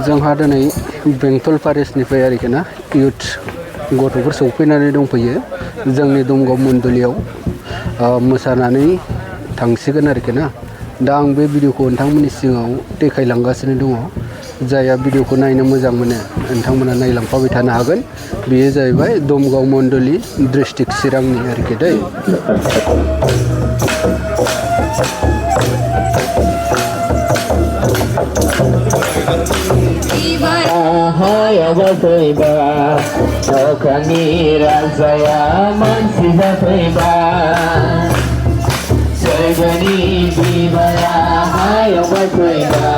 जोंहा दिनै बेंटल पारेसनिफ्राय आरोखि ना इयुथ गथ'फोर सौफैनानै दंफैयो जोंनि दमगाव मण्डलियाव मोसानानै थांसिगोन आरोखि ना दा आं बे भिडिअखौ नोंथांमोननि सिगाङाव देखायलांगासिनो दङ जायहा भिडिअखौ नायनो मोजां मोनो नोंथांमोना नायलांफाबाय थानो हागोन बेयो जाहैबाय दमगाव मण्डलि डिस्ट्रिक्ट चिरांनि आरोखि दै Okani razaya mansi zafaiba Sargani bibaya hayo bataiba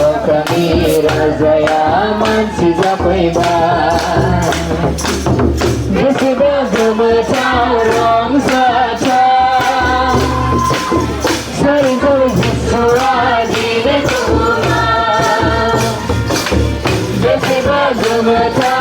Okani razaya mansi zafaiba Nisiba gumata rong sacha Sargani jisura jine kuma Nisiba gumata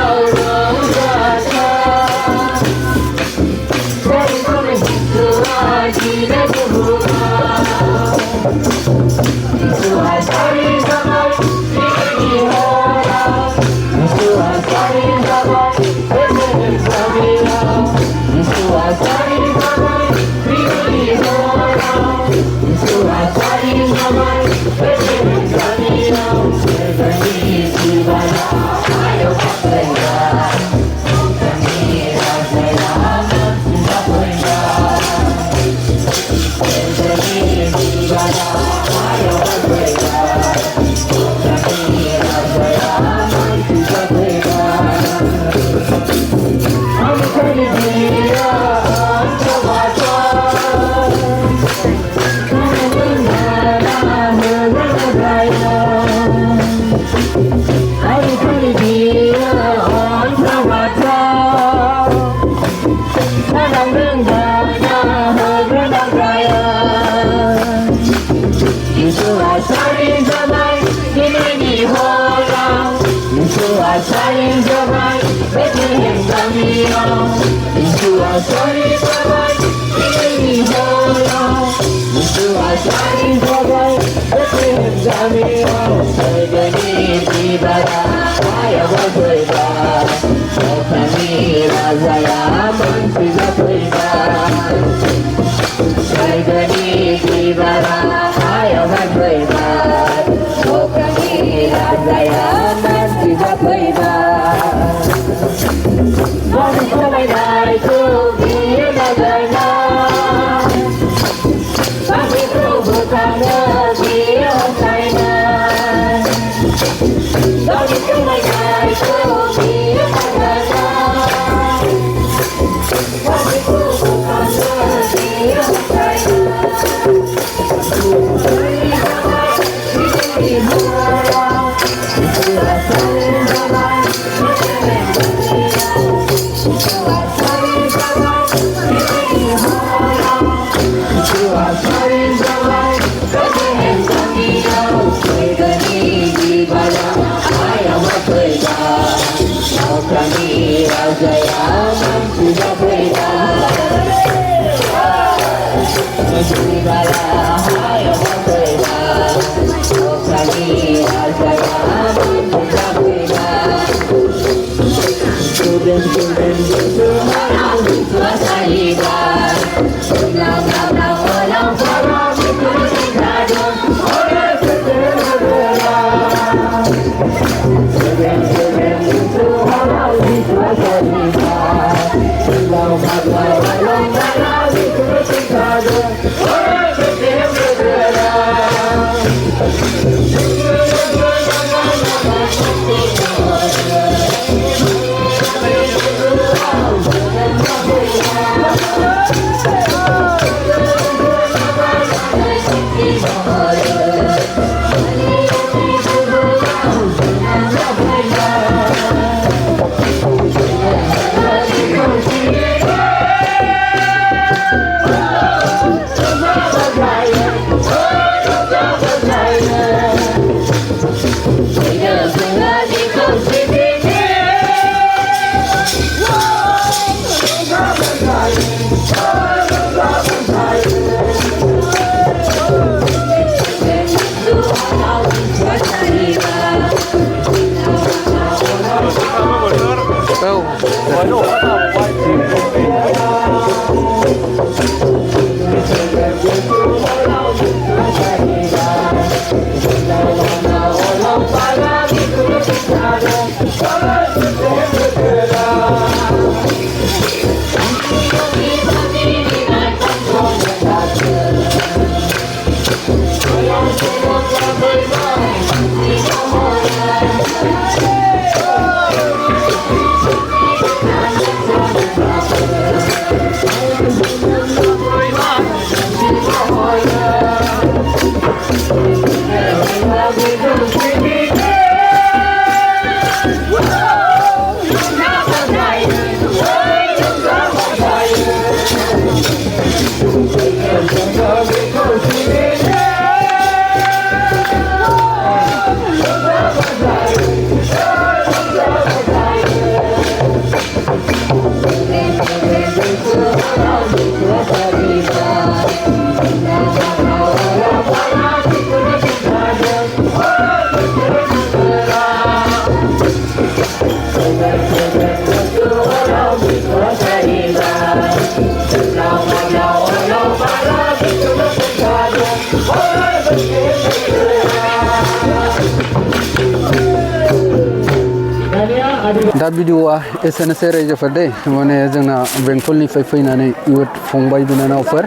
दा भिडिअआ एसेनोसै रायजोफोर दे माने जोंना बेंटलनिफ्राय फैनानै इउथ फंबाय बिनानावफोर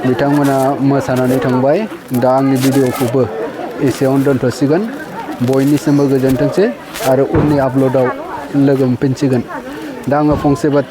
बिथांमोना मोसानानै थांबाय दा आंनि भिडिअखौबो एसेयावनो दोनथ'सिगोन बयनिसिमबो गोजोनथोंसै आरो उननि आपल'डआव लोगो मोनफिनसिगोन दा आङो फंसे बाथ्रा